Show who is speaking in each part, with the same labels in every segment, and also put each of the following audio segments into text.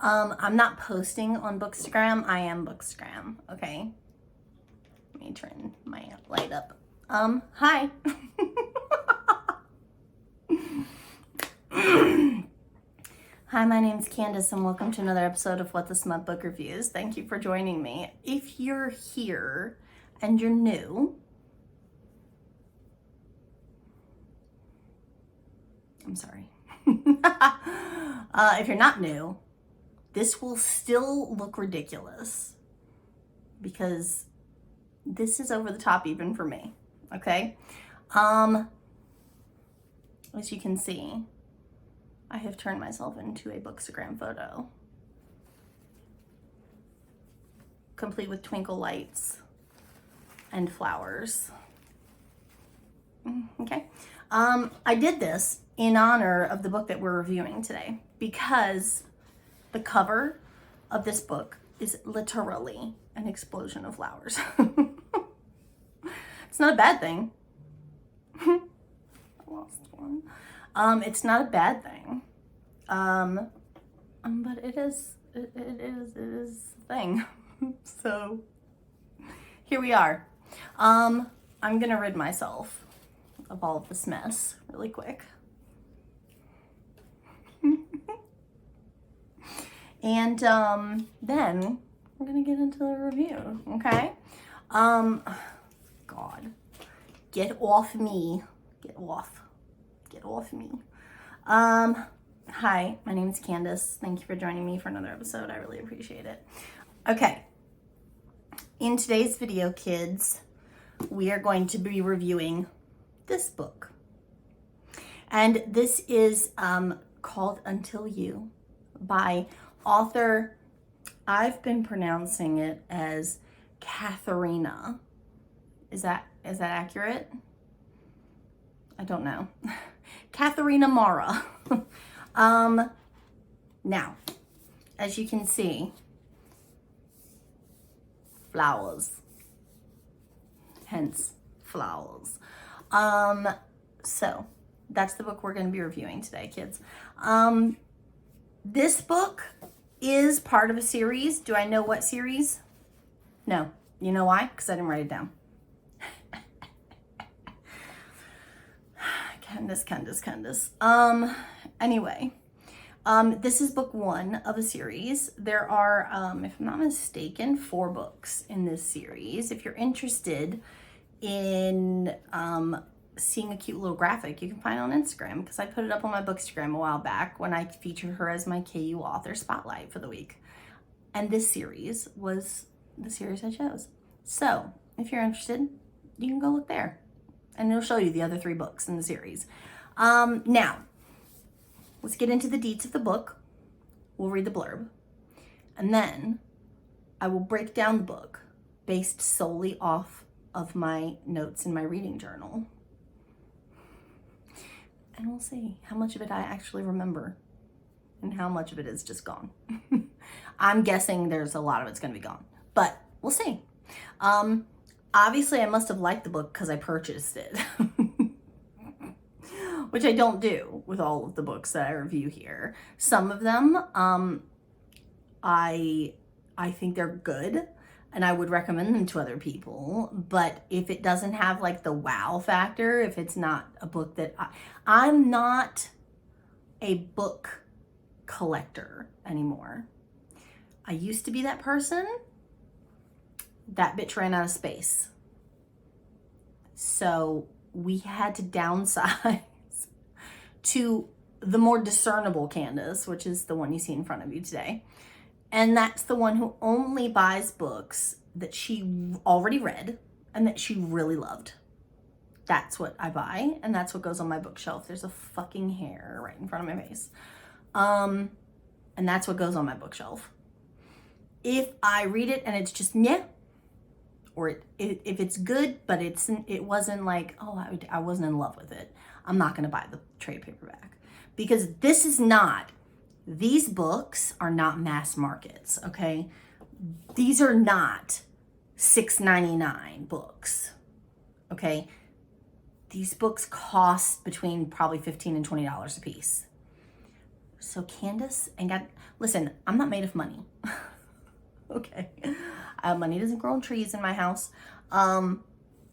Speaker 1: I'm not posting on Bookstagram. I am Bookstagram, okay? Let me turn my light up. Hi. Hi, my name's Candace and welcome to another episode of What the Smut Book Reviews. Thank you for joining me. If you're here and you're new, I'm sorry. If you're not new, this will still look ridiculous because this is over the top even for me, okay? As you can see, I have turned myself into a Bookstagram photo, complete with twinkle lights and flowers. Okay. I did this in honor of the book that we're reviewing today because the cover of this book is literally an explosion of flowers. It's not a bad thing. I lost one. It's not a bad thing. But it is a thing. So here we are. I'm gonna rid myself of all of this mess really quick. And then we're gonna get into the review, okay? God, get off me. Get off me. Hi, my name is Candace. Thank you for joining me for another episode. I really appreciate it. Okay, in today's video, kids, we are going to be reviewing this book. And this is called Until You by author, I've been pronouncing it as Catharina. Is that accurate? I don't know. Catharina Maura. Now, as you can see, flowers. Hence, flowers. So that's the book we're going to be reviewing today, kids. This book is part of a series. Do I know what series? No. You know why? Because I didn't write it down. Candace. Anyway, this is book one of a series. There are, if I'm not mistaken, 4 books in this series. If you're interested in seeing a cute little graphic, you can find it on Instagram because I put it up on my Bookstagram a while back when I featured her as my KU author spotlight for the week. And this series was the series I chose. So if you're interested, you can go look there and it'll show you the other 3 books in the series. Now, let's get into the deets of the book. We'll read the blurb. And then I will break down the book based solely off of my notes in my reading journal. And we'll see how much of it I actually remember and how much of it is just gone. I'm guessing there's a lot of it's going to be gone, but we'll see. Obviously, I must have liked the book because I purchased it, which I don't do with all of the books that I review here. Some of them, I think they're good and I would recommend them to other people. But if it doesn't have like the wow factor, if it's not a book that I'm not a book collector anymore. I used to be that person. That bitch ran out of space. So we had to downsize to the more discernible Candace, which is the one you see in front of you today. And that's the one who only buys books that she already read and that she really loved. That's what I buy, and that's what goes on my bookshelf. There's a fucking hair right in front of my face. And that's what goes on my bookshelf. If I read it and it's just meh, or if it's good, but it wasn't like, oh, I wasn't in love with it, I'm not gonna buy the trade paperback. Because these books are not mass markets, okay? These are not $6.99 books, okay? These books cost between probably $15 and $20 a piece. So Candace and God, listen, I'm not made of money. Okay. Money doesn't grow on trees in my house.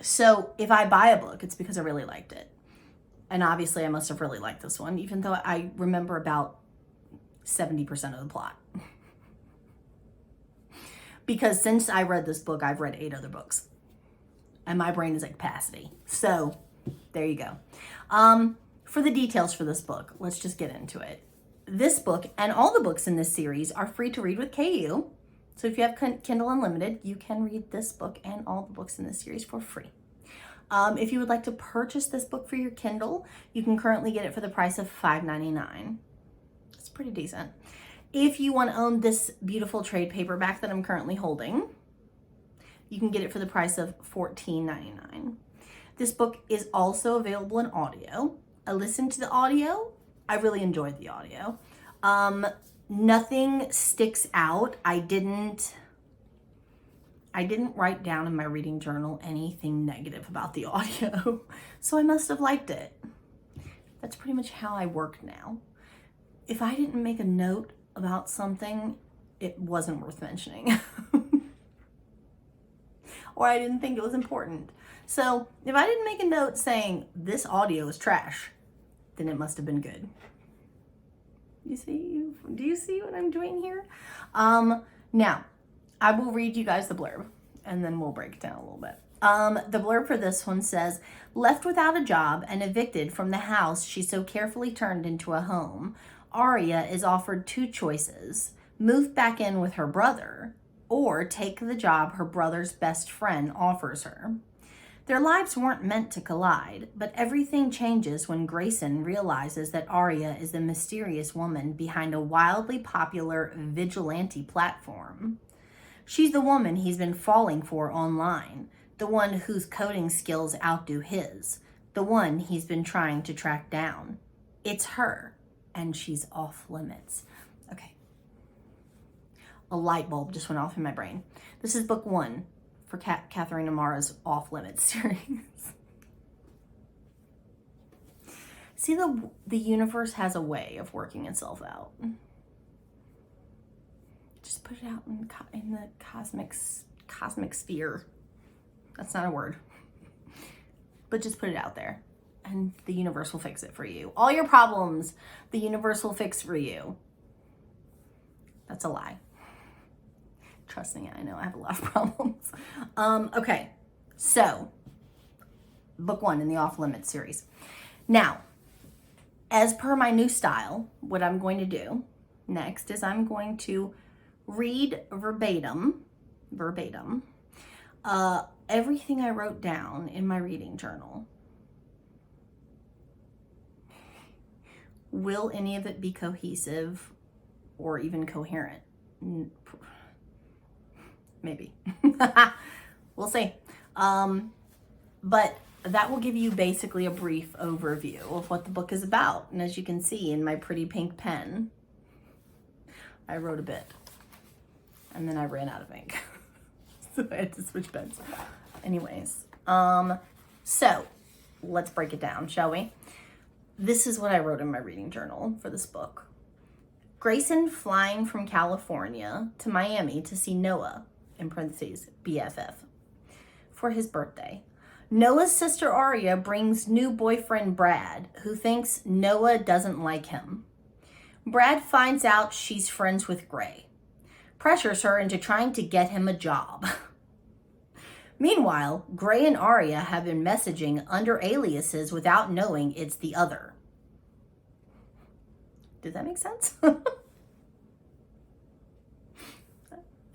Speaker 1: So if I buy a book, it's because I really liked it. And obviously I must have really liked this one, even though I remember about 70% of the plot. Because since I read this book, I've read 8 other books. And my brain is at capacity. So there you go. For the details for this book, let's just get into it. This book and all the books in this series are free to read with KU. So if you have Kindle Unlimited, you can read this book and all the books in this series for free. If you would like to purchase this book for your Kindle, you can currently get it for the price of $5.99. It's pretty decent. If you want to own this beautiful trade paperback that I'm currently holding, you can get it for the price of $14.99. This book is also available in audio. I listened to the audio. I really enjoyed the audio. Nothing sticks out. I didn't write down in my reading journal anything negative about the audio, so I must have liked it. That's pretty much how I work now. If I didn't make a note about something, it wasn't worth mentioning. Or I didn't think it was important. So if I didn't make a note saying this audio is trash, then it must have been good. You see? Do you see what I'm doing here? Now, I will read you guys the blurb, and then we'll break it down a little bit. The blurb for this one says, left without a job and evicted from the house she so carefully turned into a home, Aria is offered 2 choices: move back in with her brother, or take the job her brother's best friend offers her. Their lives weren't meant to collide, but everything changes when Grayson realizes that Aria is the mysterious woman behind a wildly popular vigilante platform. She's the woman he's been falling for online, the one whose coding skills outdo his, the one he's been trying to track down. It's her, and she's off limits. Okay. A light bulb just went off in my brain. This is book 1 for Catharina Maura's Off Limits series. See, the universe has a way of working itself out. Just put it out in the cosmic sphere. That's not a word. But just put it out there, and the universe will fix it for you. All your problems, the universe will fix for you. That's a lie. Trust me, I know I have a lot of problems. Okay, so book 1 in the Off Limits series. Now, as per my new style, what I'm going to do next is I'm going to read verbatim, everything I wrote down in my reading journal. Will any of it be cohesive or even coherent? Maybe. We'll see. But that will give you basically a brief overview of what the book is about. And as you can see in my pretty pink pen, I wrote a bit. And then I ran out of ink. So I had to switch pens. Anyways, so let's break it down, shall we? This is what I wrote in my reading journal for this book. Grayson flying from California to Miami to see Noah, in parentheses, BFF, for his birthday. Noah's sister Aria brings new boyfriend Brad, who thinks Noah doesn't like him. Brad finds out she's friends with Gray, pressures her into trying to get him a job. Meanwhile, Gray and Aria have been messaging under aliases without knowing it's the other. Did that make sense? I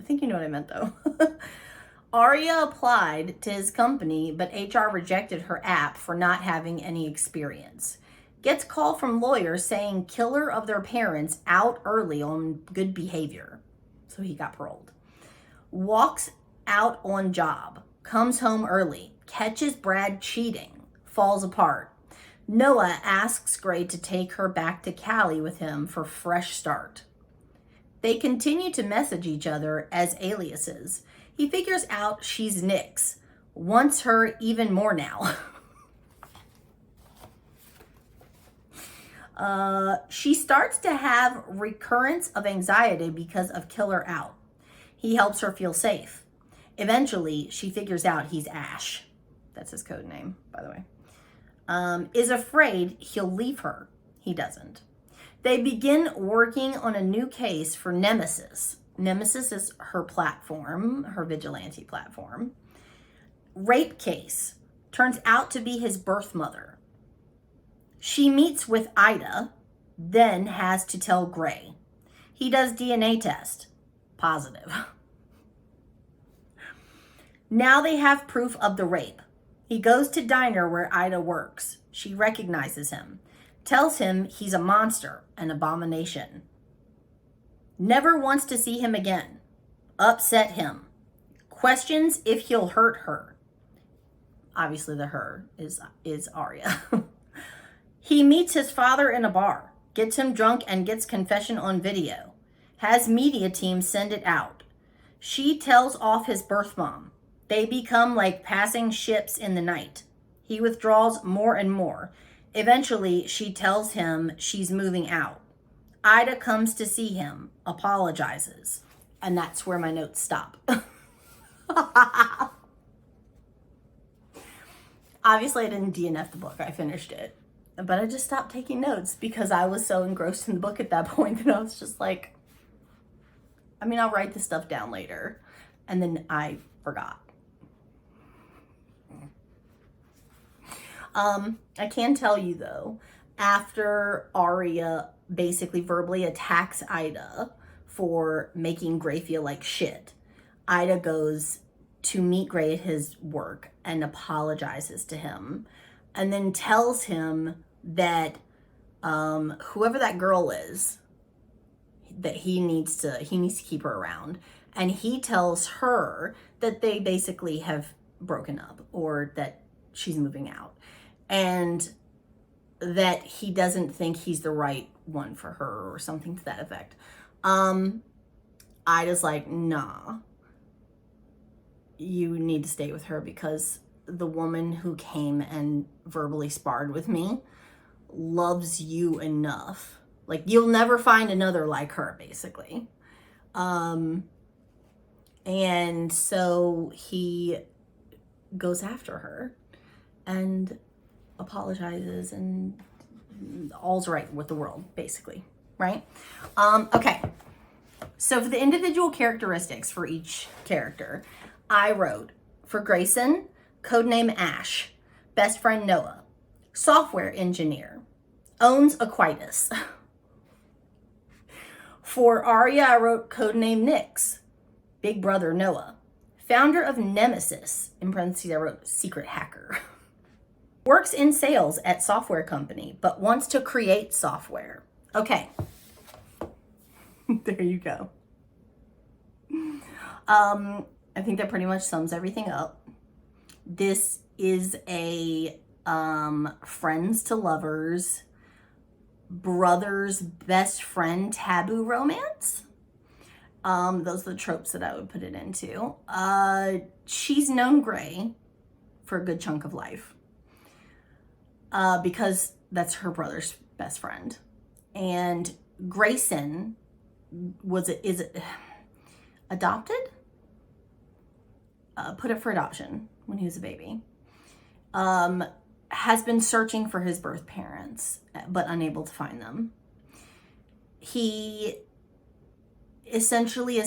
Speaker 1: think you know what I meant, though. Aria applied to his company, but HR rejected her app for not having any experience. Gets call from lawyers saying killer of their parents out early on good behavior. So he got paroled. Walks out on job. Comes home early. Catches Brad cheating. Falls apart. Noah asks Gray to take her back to Cali with him for fresh start. They continue to message each other as aliases. He figures out she's Nyx. Wants her even more now. She starts to have recurrence of anxiety because of Killer Out. He helps her feel safe. Eventually, she figures out he's Ash. That's his code name, by the way. Is afraid he'll leave her. He doesn't. They begin working on a new case for Nemesis. Nemesis is her platform, her vigilante platform. Rape case. Turns out to be his birth mother. She meets with Ida, then has to tell Gray. He does DNA test. Positive. Now they have proof of the rape. He goes to diner where Ida works. She recognizes him. Tells him he's a monster, an abomination. Never wants to see him again. Upset him. Questions if he'll hurt her. Obviously the her is Arya. He meets his father in a bar. Gets him drunk and gets confession on video. Has media team send it out. She tells off his birth mom. They become like passing ships in the night. He withdraws more and more. Eventually, she tells him she's moving out. Ida comes to see him, apologizes. And that's where my notes stop. Obviously, I didn't DNF the book. I finished it. But I just stopped taking notes because I was so engrossed in the book at that point that I was just like, I mean, I'll write this stuff down later. And then I forgot. I can tell you though, after Arya basically verbally attacks Ida for making Gray feel like shit, Ida goes to meet Gray at his work and apologizes to him and then tells him that whoever that girl is, that he needs to keep her around. And he tells her that they basically have broken up or that she's moving out. And that he doesn't think he's the right one for her or something to that effect. Ida's like, nah, you need to stay with her because the woman who came and verbally sparred with me loves you enough. Like, you'll never find another like her, basically. And so he goes after her and apologizes and all's right with the world, basically, right? Okay, so for the individual characteristics for each character, I wrote for Grayson, codename Ash, best friend Noah, software engineer, owns a Aquitus. For Arya, I wrote codename Nyx, big brother Noah, founder of Nemesis, in parentheses I wrote secret hacker. Works in sales at software company, but wants to create software. Okay. There you go. I think that pretty much sums everything up. This is a friends to lovers, brothers, best friend taboo romance. Those are the tropes that I would put it into. She's known Gray for a good chunk of life. Because that's her brother's best friend. And Grayson is it adopted? Put up for adoption when he was a baby. Has been searching for his birth parents, but unable to find them. He essentially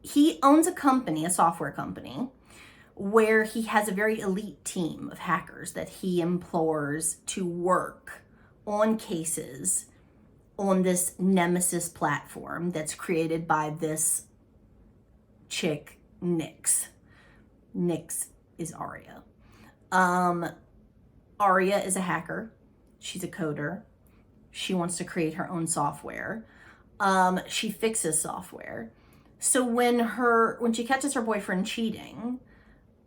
Speaker 1: he owns a company, a software company, where he has a very elite team of hackers that he implores to work on cases on this Nemesis platform that's created by this chick, Nyx. Nyx is Arya. Arya is a hacker. She's a coder. She wants to create her own software. She fixes software. So when she catches her boyfriend cheating,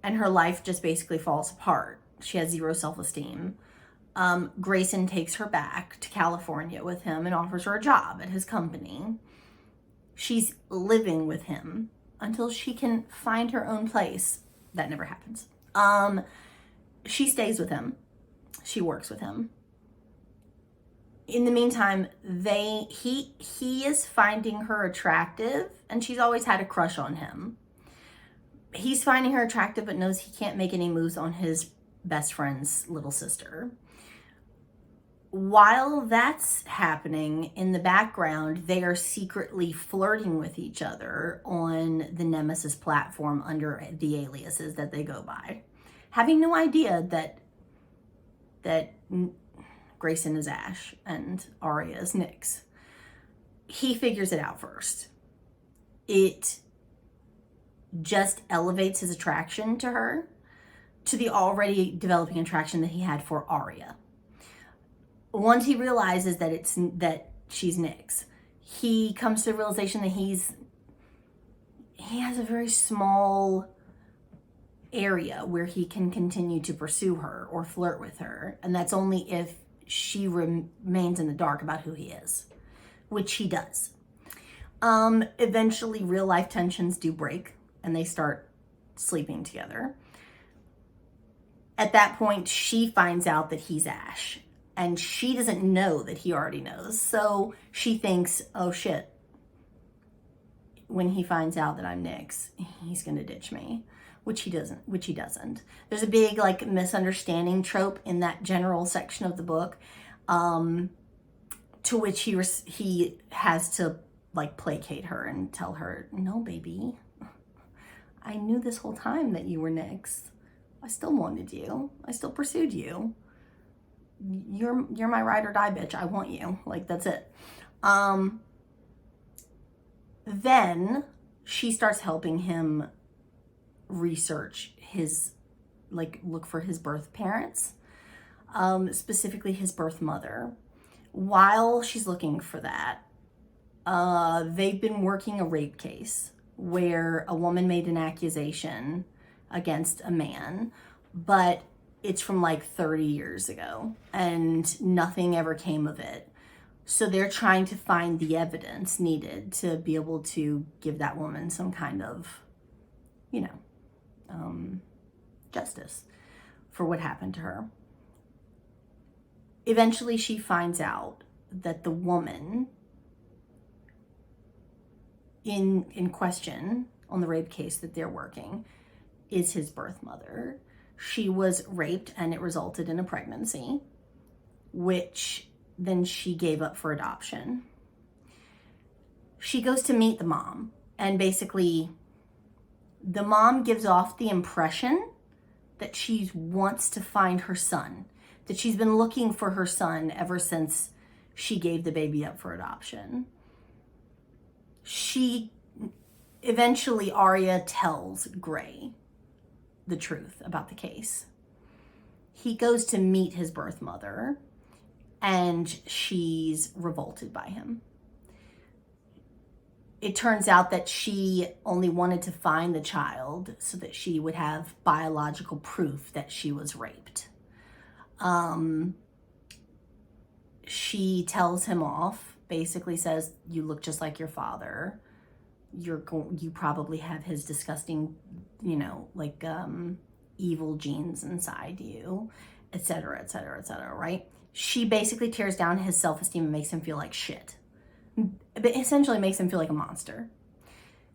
Speaker 1: and her life just basically falls apart. She has zero self-esteem. Grayson takes her back to California with him and offers her a job at his company. She's living with him until she can find her own place. That never happens. She stays with him. She works with him. in the meantime, he is finding her attractive, and she's always had a crush on him. He's finding her attractive, but knows he can't make any moves on his best friend's little sister. While that's happening, in the background, they are secretly flirting with each other on the Nemesis platform under the aliases that they go by, having no idea that Grayson is Ash and Arya is Nyx. He figures it out first. It just elevates his attraction to her to the already developing attraction that he had for Arya. Once he realizes that she's Nyx, he comes to the realization that he has a very small area where he can continue to pursue her or flirt with her, and that's only if she remains in the dark about who he is, which he does. Eventually, real life tensions do break, and they start sleeping together. At that point, she finds out that he's Ash, and she doesn't know that he already knows. So she thinks, oh shit, when he finds out that I'm Nyx, he's gonna ditch me, which he doesn't. There's a big like misunderstanding trope in that general section of the book, to which he has to like placate her and tell her, no baby, I knew this whole time that you were Nyx. I still wanted you. I still pursued you. You're my ride or die bitch. I want you. Like, that's it. Then she starts helping him research look for his birth parents, specifically his birth mother. While she's looking for that, they've been working a rape case where a woman made an accusation against a man, but it's from like 30 years ago and nothing ever came of it. So they're trying to find the evidence needed to be able to give that woman some kind of, justice for what happened to her. Eventually she finds out that the woman in question on the rape case that they're working is his birth mother. She was raped and it resulted in a pregnancy, which then she gave up for adoption. She goes to meet the mom, and basically the mom gives off the impression that she wants to find her son, that she's been looking for her son ever since she gave the baby up for adoption. Eventually Arya tells Gray the truth about the case. He goes to meet his birth mother, and she's revolted by him. It turns out that she only wanted to find the child so that she would have biological proof that she was raped. She tells him off, basically says, you look just like your father. You probably have his disgusting, evil genes inside you, etc., etc., etc., right? She basically tears down his self-esteem and makes him feel like shit. But essentially makes him feel like a monster.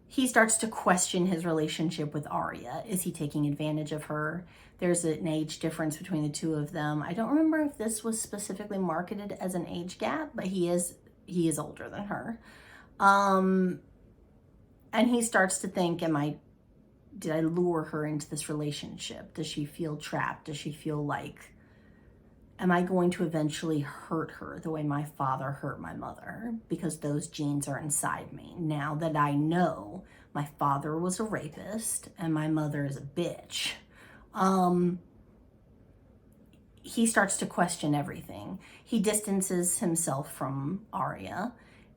Speaker 1: He starts to question his relationship with Arya. Is he taking advantage of her? There's an age difference between the two of them. I don't remember if this was specifically marketed as an age gap, but he is older than her. And he starts to think, did I lure her into this relationship? Does she feel trapped? Does she feel like, am I going to eventually hurt her the way my father hurt my mother? Because those genes are inside me. Now that I know my father was a rapist and my mother is a bitch, he starts to question everything. He distances himself from Arya.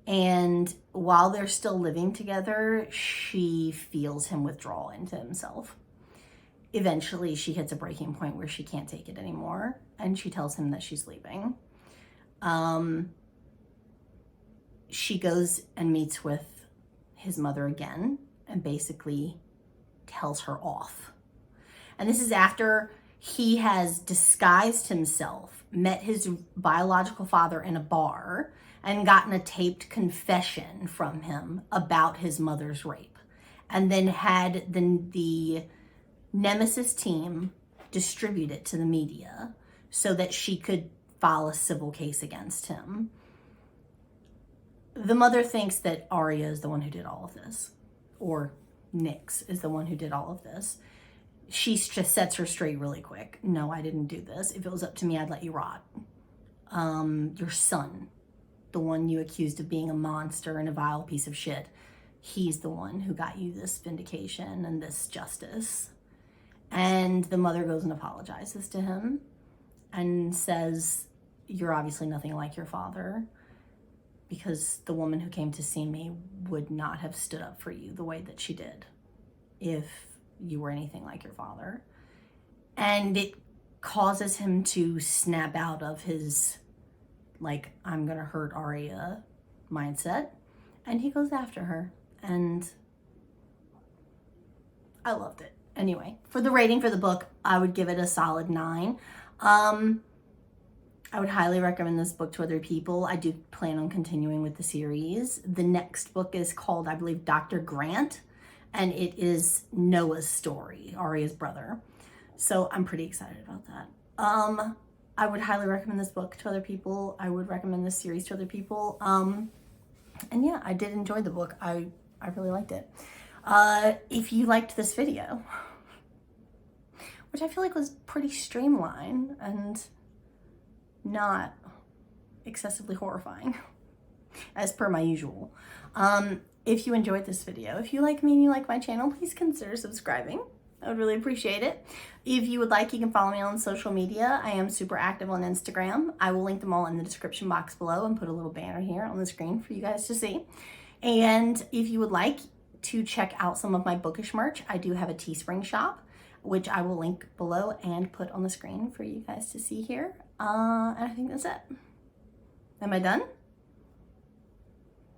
Speaker 1: And while they're still living together, she feels him withdraw into himself. Eventually, she hits a breaking point where she can't take it anymore, and she tells him that she's leaving. She goes and meets with his mother again and basically tells her off. And this is after he has disguised himself, met his biological father in a bar, and gotten a taped confession from him about his mother's rape. And then had the Nemesis team distribute it to the media so that she could file a civil case against him. The mother thinks that Arya is the one who did all of this, or Nyx is the one who did all of this. She just sets her straight really quick. No, I didn't do this. If it was up to me, I'd let you rot. Your son, the one you accused of being a monster and a vile piece of shit, he's the one who got you this vindication and this justice. And the mother goes and apologizes to him and says, you're obviously nothing like your father, because the woman who came to see me would not have stood up for you the way that she did if you were anything like your father. And it causes him to snap out of his, like, I'm gonna hurt Arya mindset. And he goes after her. And I loved it. Anyway, for the rating for the book, I would give it a solid 9. I would highly recommend this book to other people. I do plan on continuing with the series. The next book is called, I believe, Dr. Grant, and it is Noah's story, Arya's brother. So I'm pretty excited about that. I would highly recommend this book to other people. I would recommend this series to other people. And yeah, I did enjoy the book. I really liked it. If you liked this video, which I feel like was pretty streamlined and not excessively horrifying, as per my usual. If you enjoyed this video, if you like me and you like my channel, please consider subscribing. I would really appreciate it. If you would like, you can follow me on social media. I am super active on Instagram. I will link them all in the description box below and put a little banner here on the screen for you guys to see. And if you would like to check out some of my bookish merch, I do have a Teespring shop, which I will link below and put on the screen for you guys to see here. And I think that's it. Am I done?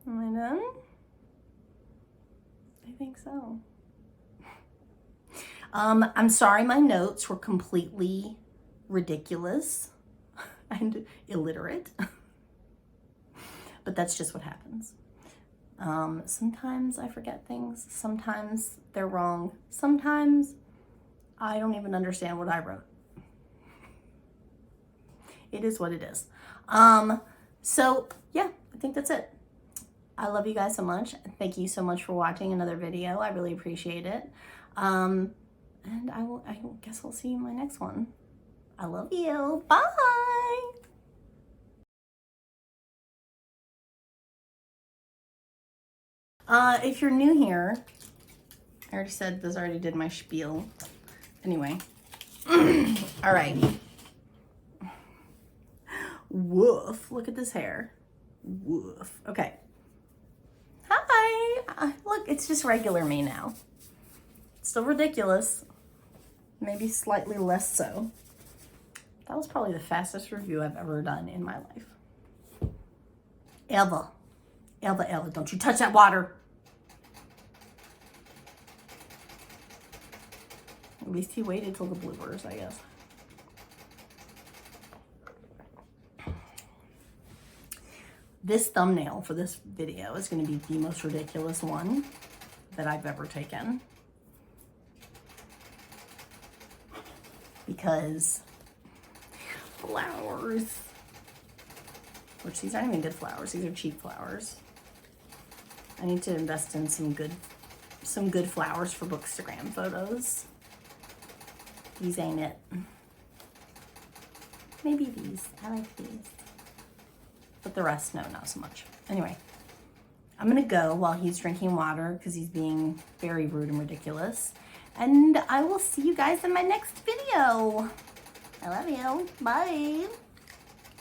Speaker 1: Am I done? I think so. I'm sorry my notes were completely ridiculous and illiterate, but that's just what happens. Sometimes I forget things, sometimes they're wrong, sometimes I don't even understand what I wrote. It is what it is. So yeah, I think that's it. I love you guys so much. Thank you so much for watching another video. I really appreciate it. And I guess we'll see you in my next one. I love you. Bye. If you're new here, I already said this, I already did my spiel. Anyway. All right. Woof. Look at this hair. Woof. Okay. Hi. Look, it's just regular me now. Still ridiculous. Maybe slightly less so. That was probably the fastest review I've ever done in my life. Ever. Ever. Don't you touch that water. At least he waited till the bloopers, I guess. This thumbnail for this video is going to be the most ridiculous one that I've ever taken. Because flowers, which these aren't even good flowers, these are cheap flowers. I need to invest in some good flowers for Bookstagram photos. These ain't it. Maybe these. I like these. But the rest, no, not so much. Anyway, I'm gonna go while he's drinking water because he's being very rude and ridiculous. And I will see you guys in my next video. I love you. Bye.